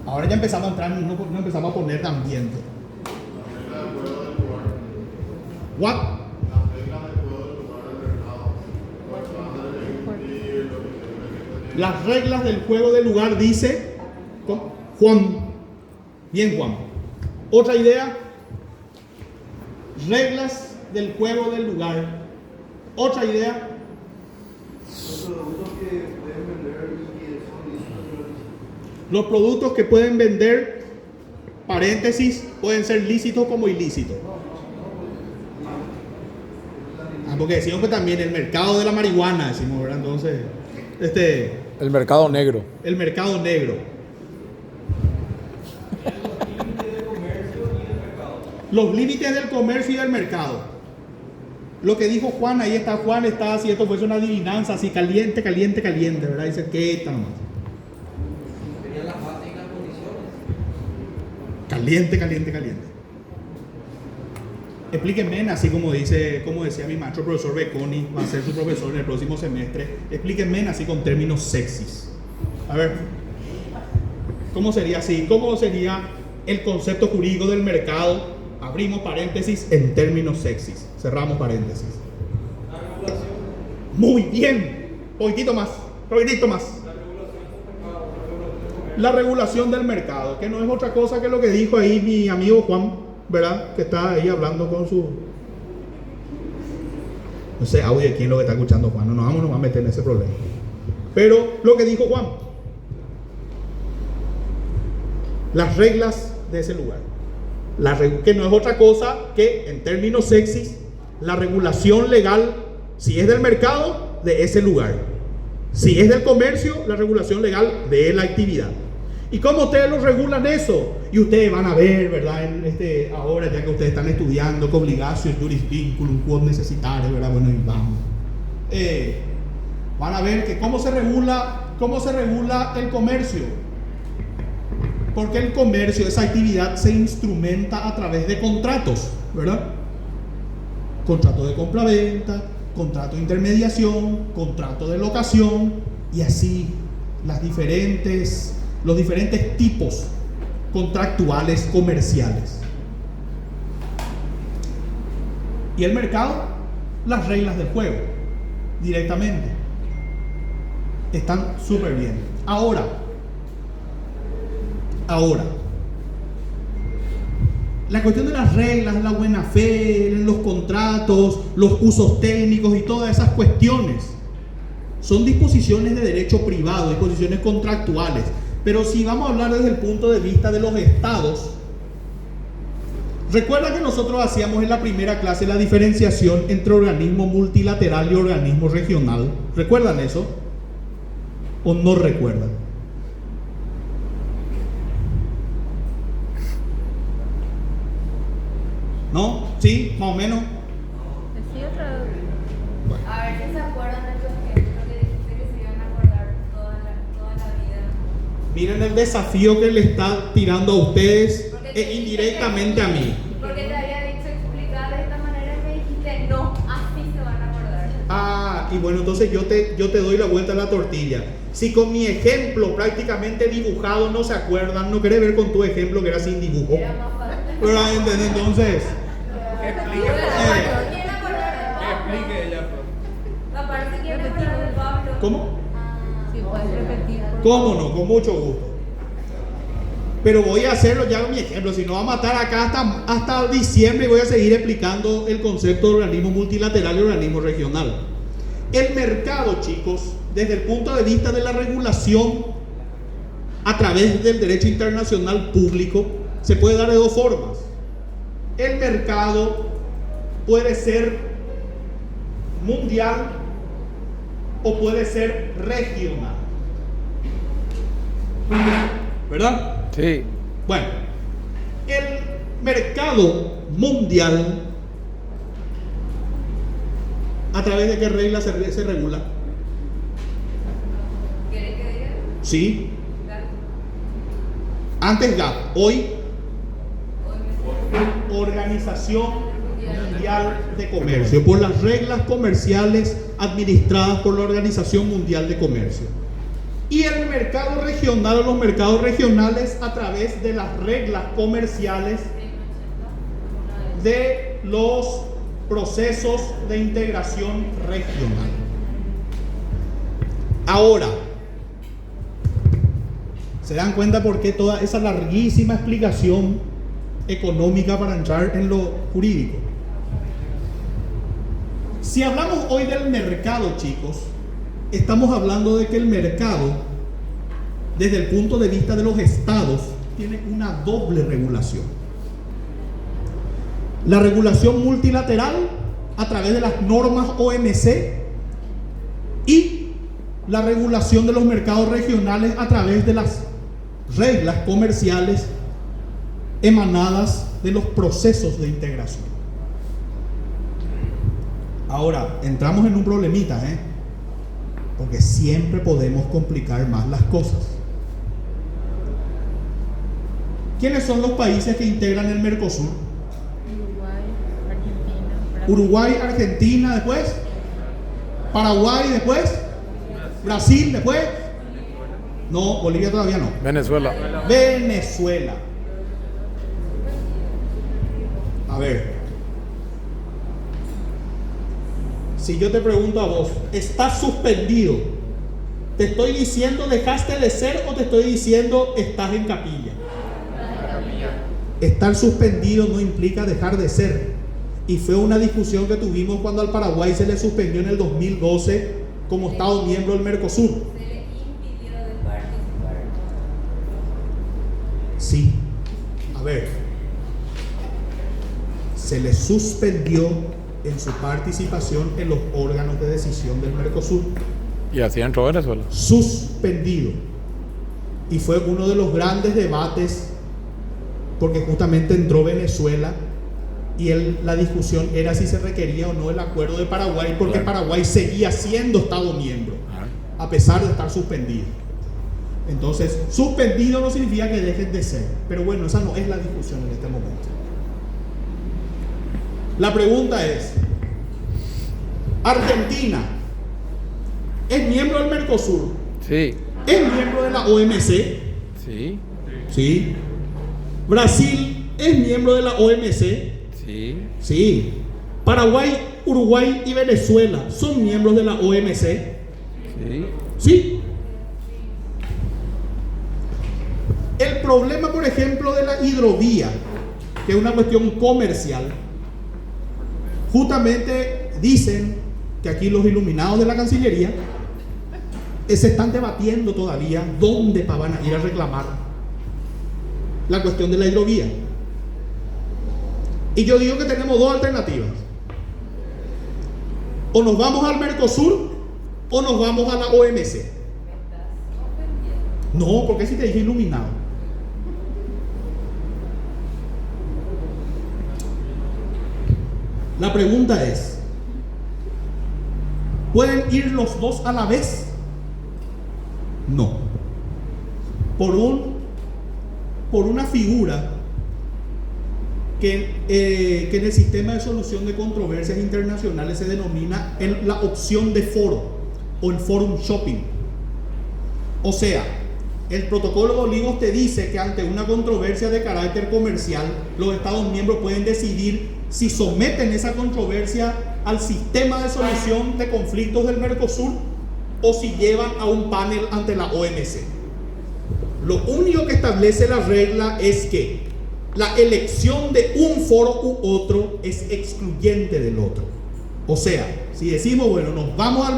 Ahora ya empezamos a entrar, no empezamos a poner de ambiente. What? Las reglas del juego del lugar, dice Juan. Bien, Juan. Otra idea. Reglas del juego del lugar. Otra idea. Los productos que pueden vender, paréntesis, pueden ser lícitos como ilícitos. Porque decimos que también el mercado de la marihuana, decimos, ¿verdad? Entonces, El mercado negro. el mercado negro. Los límites del comercio y del mercado. Lo que dijo Juan, ahí está Juan, está así, esto fue una adivinanza, así caliente, caliente, caliente, ¿verdad? Dice que está nomás. Serían las bases y las condiciones. Caliente, caliente, caliente. Explíquenme, así como decía mi maestro profesor Becconi, va a ser su profesor en el próximo semestre. Explíquenme así con términos sexys. A ver, ¿cómo sería así? ¿Cómo sería el concepto jurídico del mercado? Abrimos paréntesis en términos sexys. Cerramos paréntesis. Muy bien. Poquitito más. La regulación del mercado, que no es otra cosa que lo que dijo ahí mi amigo Juan, ¿verdad? Que está ahí hablando con su... No sé, audio de quién es lo que está escuchando Juan. No nos vamos a meter en ese problema. Pero lo que dijo Juan. Las reglas de ese lugar. Que no es otra cosa que, en términos sexys, la regulación legal, si es del mercado, de ese lugar. Si es del comercio, la regulación legal de la actividad. ¿Y cómo ustedes lo regulan eso? Y ustedes van a ver, ¿verdad? Ahora, ya que ustedes están estudiando, que obligatio juris vinculum quod necessitare, ¿verdad? Bueno, y vamos. Van a ver que cómo se regula el comercio. Porque el comercio, esa actividad, se instrumenta a través de contratos, ¿verdad? Contrato de compra-venta, contrato de intermediación, contrato de locación, y así los diferentes tipos contractuales comerciales. Y el mercado, las reglas del juego, directamente. Están súper bien. Ahora, la cuestión de las reglas, la buena fe, los contratos, los usos técnicos y todas esas cuestiones son disposiciones de derecho privado, disposiciones contractuales. Pero si vamos a hablar desde el punto de vista de los estados, recuerda que nosotros hacíamos en la primera clase la diferenciación entre organismo multilateral y organismo regional. ¿Recuerdan eso? ¿O no recuerdan? ¿No? ¿Sí? Más o menos. Decí otra vez. A ver si se acuerdan de tu ejemplo que dijiste que se iban a acordar toda la vida. Miren el desafío que le está tirando a ustedes Porque e te dije indirectamente a mí. Porque te había dicho explicar de esta manera y me dijiste no, así se van a acordar. Ah, y bueno, entonces yo te doy la vuelta a la tortilla. Si con mi ejemplo prácticamente dibujado no se acuerdan, no querés ver con tu ejemplo que era sin dibujo. Era más fácil. Pero ¿entendés? Entonces, Que explique. ¿Quieren acordar de Que Pablo? explique ella, pues. Aparte, si quieren acordar de Pablo. ¿cómo? Si puedes repetir. ¿Cómo no? Con mucho gusto. Pero voy a hacerlo ya con mi ejemplo. Si no, va a matar acá hasta diciembre y voy a seguir explicando el concepto de organismo multilateral y organismo regional. El mercado, chicos, desde el punto de vista de la regulación a través del derecho internacional público, se puede dar de dos formas. El mercado puede ser mundial o puede ser regional. ¿Verdad? Sí. Bueno, el mercado mundial, ¿a través de qué reglas se regula? ¿Quieres que diga? Sí, Claro. antes GATT, hoy Hoy Organización Mundial de Comercio, por las reglas comerciales administradas por la Organización Mundial de Comercio. Y el mercado regional o los mercados regionales a través de las reglas comerciales de los procesos de integración regional. Ahora, ¿se dan cuenta por qué toda esa larguísima explicación económica para entrar en lo jurídico? Si hablamos hoy del mercado, chicos, estamos hablando de que el mercado, desde el punto de vista de los estados, tiene una doble regulación. La regulación multilateral a través de las normas OMC y la regulación de los mercados regionales a través de las reglas comerciales emanadas de los procesos de integración. Ahora, entramos en un problemita, porque siempre podemos complicar más las cosas. ¿Quiénes son los países que integran el Mercosur? Uruguay, Argentina, Brasil. Uruguay, Argentina, después Paraguay, después Brasil, después no, Bolivia todavía no. Venezuela. Venezuela. A ver, si yo te pregunto a vos, ¿estás suspendido? ¿Te estoy diciendo dejaste de ser o te estoy diciendo estás en capilla? Estar suspendido no implica dejar de ser. Y fue una discusión que tuvimos cuando al Paraguay se le suspendió en el 2012 como Estado miembro del Mercosur. se le impidió de participar. Sí. A ver. Se le suspendió en su participación en los órganos de decisión del Mercosur. Y así entró Venezuela. Suspendido. Y fue uno de los grandes debates, porque justamente entró Venezuela y la discusión era si se requería o no el acuerdo de Paraguay, porque Claro. Paraguay seguía siendo Estado miembro, a pesar de estar suspendido. Entonces, suspendido no significa que dejen de ser, pero bueno, esa no es la discusión en este momento. La pregunta es, ¿Argentina es miembro del Mercosur? Sí. ¿Es miembro de la OMC? Sí. Sí. ¿Brasil es miembro de la OMC? Sí. Sí. ¿Paraguay, Uruguay y Venezuela son miembros de la OMC? Sí. Sí. El problema, por ejemplo, de la hidrovía, que es una cuestión comercial, justamente dicen que aquí los iluminados de la Cancillería se están debatiendo todavía dónde van a ir a reclamar la cuestión de la hidrovía. Y yo digo que tenemos dos alternativas: o nos vamos al Mercosur o nos vamos a la OMC. No, porque si te dije iluminado. La pregunta es, ¿pueden ir los dos a la vez? No. Por una figura que en el sistema de solución de controversias internacionales se denomina la opción de foro o el forum shopping. O sea, el protocolo de Olivos te dice que ante una controversia de carácter comercial, los Estados miembros pueden decidir si someten esa controversia al sistema de solución de conflictos del Mercosur o si llevan a un panel ante la OMC. Lo único que establece la regla es que la elección de un foro u otro es excluyente del otro. O sea, si decimos, bueno, nos vamos al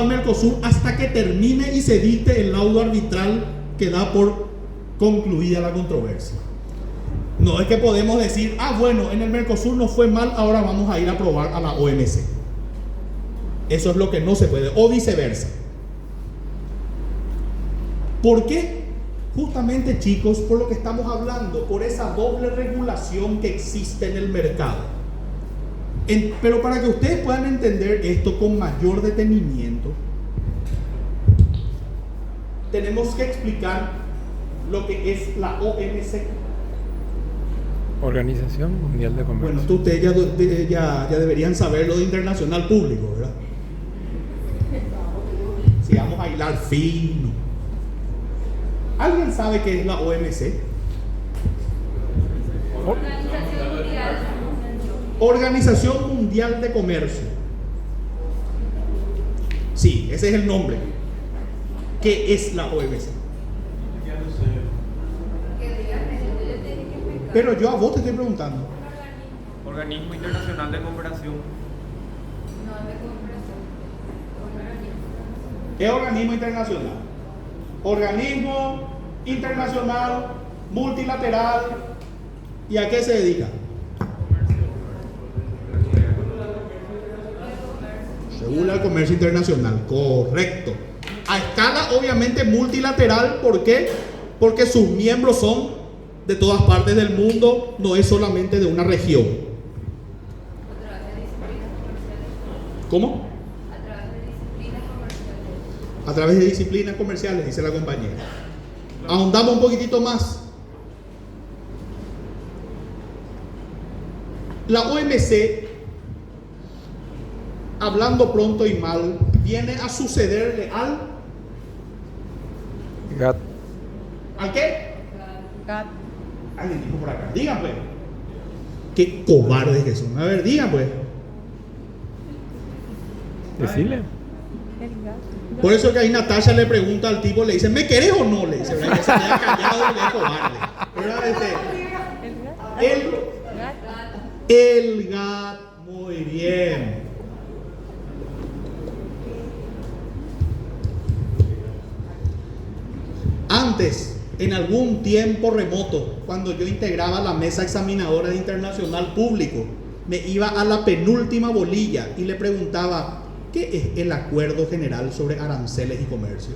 Mercosur hasta que termine y se dicte el laudo arbitral que da por concluida la controversia. No es que podemos decir, bueno, en el Mercosur nos fue mal, ahora vamos a ir a probar a la OMC. Eso es lo que no se puede, o viceversa. ¿Por qué? Justamente, chicos, por lo que estamos hablando, por esa doble regulación que existe en el mercado. Pero para que ustedes puedan entender esto con mayor detenimiento, tenemos que explicar lo que es la OMC. Organización Mundial de Comercio. Bueno, ustedes ya deberían saber lo de internacional público, ¿verdad? Si vamos a hilar fino. ¿Alguien sabe qué es la OMC? Organización Mundial de Comercio. Sí, ese es el nombre. ¿Qué es la OMC? Pero yo a vos te estoy preguntando. Organismo Internacional de Cooperación. ¿Qué organismo internacional? Organismo internacional, multilateral. ¿Y a qué se dedica? Regula el comercio internacional, correcto. A escala obviamente multilateral, ¿por qué? Porque sus miembros son de todas partes del mundo, no es solamente de una región. ¿Cómo? A través de disciplinas comerciales, dice la compañera. Ahondamos un poquitito más. La OMC, hablando pronto y mal, viene a sucederle al GATT. ¿al qué? GATT. Alguien dijo por acá. Digan pues. Qué cobardes que son. A ver, digan pues. Decile. El GATT. Por eso que ahí Natasha le pregunta al tipo, le dice, ¿me querés o no? Le dice, ¿verdad? Que se queda callado y es cobarde. ¿Verdad? El GATT. Muy bien. Antes, en algún tiempo remoto, cuando yo integraba la mesa examinadora de internacional público, me iba a la penúltima bolilla y le preguntaba, ¿qué es el Acuerdo General sobre Aranceles y Comercio?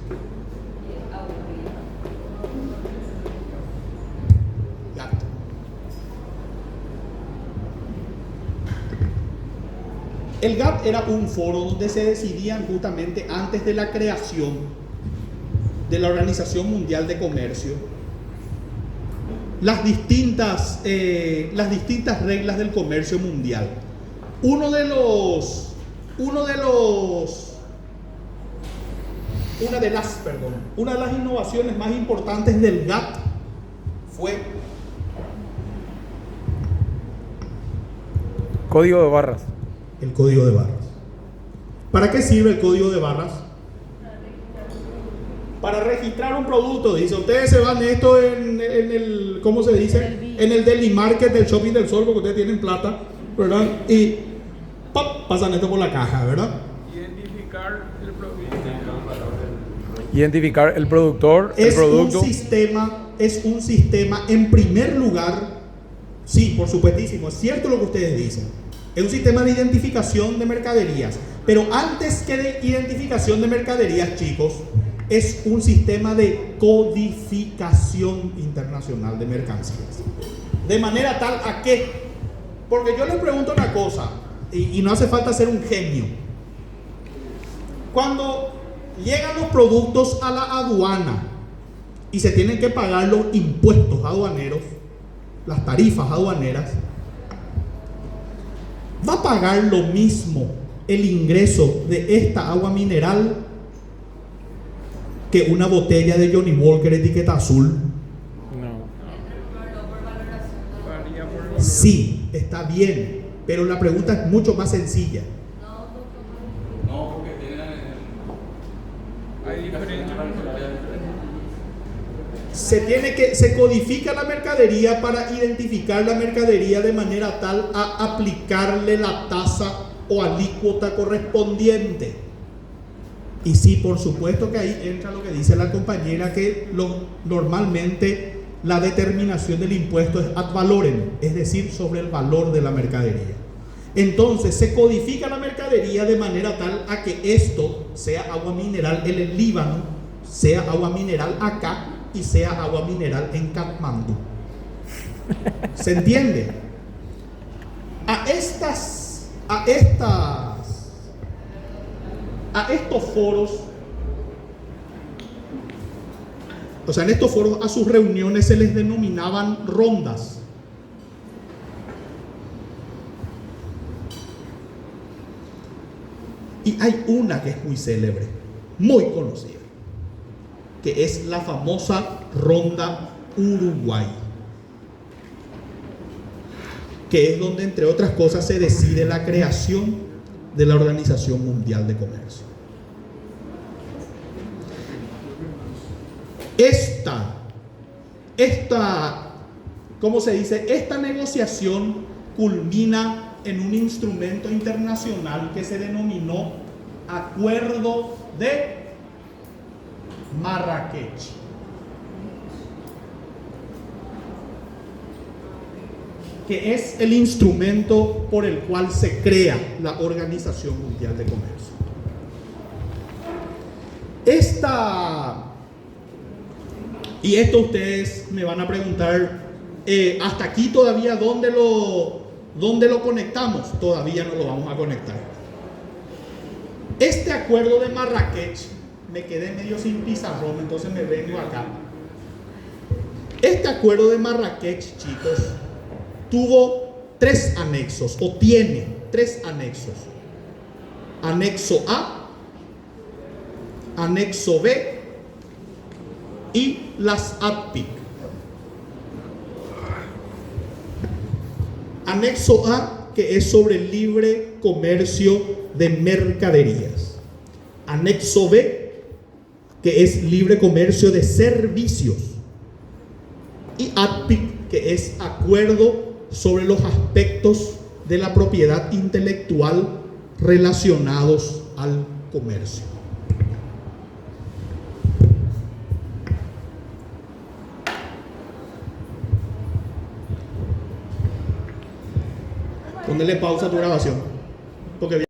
GATT. El GATT era un foro donde se decidían justamente antes de la creación de la Organización Mundial de Comercio las distintas reglas del comercio mundial. Una de las innovaciones más importantes del GATT fue Código de barras. el código de barras. ¿Para qué sirve el código de barras? Para registrar un producto. Dice, ustedes se van esto en el, ¿cómo se dice? En el Deli Market del Shopping del Sol, porque ustedes tienen plata, ¿verdad? Y ¡pop! Pasan esto por la caja, ¿verdad? Identificar el producto. Identificar el productor, el Es producto. un sistema, en primer lugar, sí, por supuestísimo, es cierto lo que ustedes dicen. Es un sistema de identificación de mercaderías. Pero antes que de identificación de mercaderías, chicos, es un sistema de codificación internacional de mercancías. De manera tal a que Porque yo les pregunto una cosa, y no hace falta ser un genio. Cuando llegan los productos a la aduana y se tienen que pagar los impuestos aduaneros, las tarifas aduaneras, ¿va a pagar lo mismo el ingreso de esta agua mineral que una botella de Johnny Walker etiqueta azul? No. Sí, está bien, pero la pregunta es mucho más sencilla. No, porque tienen. Hay diferencias. Se codifica la mercadería para identificar la mercadería de manera tal a aplicarle la tasa o alícuota correspondiente. Y sí, por supuesto que ahí entra lo que dice la compañera, que normalmente la determinación del impuesto es ad valorem, es decir, sobre el valor de la mercadería. Entonces se codifica la mercadería de manera tal a que esto sea agua mineral en el Líbano, sea agua mineral acá y sea agua mineral en Katmandú. ¿Se entiende? A estos foros, o sea, en estos foros a sus reuniones se les denominaban rondas. Y hay una que es muy célebre, muy conocida, que es la famosa Ronda Uruguay, que es donde, entre otras cosas, se decide la creación de la Organización Mundial de Comercio. ¿Cómo se dice? Esta negociación culmina en un instrumento internacional que se denominó Acuerdo de Marrakech. Que es el instrumento por el cual se crea la Organización Mundial de Comercio. Y esto ustedes me van a preguntar, hasta aquí todavía ¿dónde lo conectamos? Todavía no lo vamos a conectar. Este acuerdo de Marrakech, me quedé medio sin pizarrón, entonces me vengo acá. Este acuerdo de Marrakech, chicos, tuvo 3 anexos, o tiene 3 anexos. Anexo A, anexo B y las ADPIC. Anexo A, que es sobre el libre comercio de mercaderías. Anexo B, que es libre comercio de servicios. Y ADPIC, que es acuerdo sobre los aspectos de la propiedad intelectual relacionados al comercio. Ponle pausa a tu grabación, porque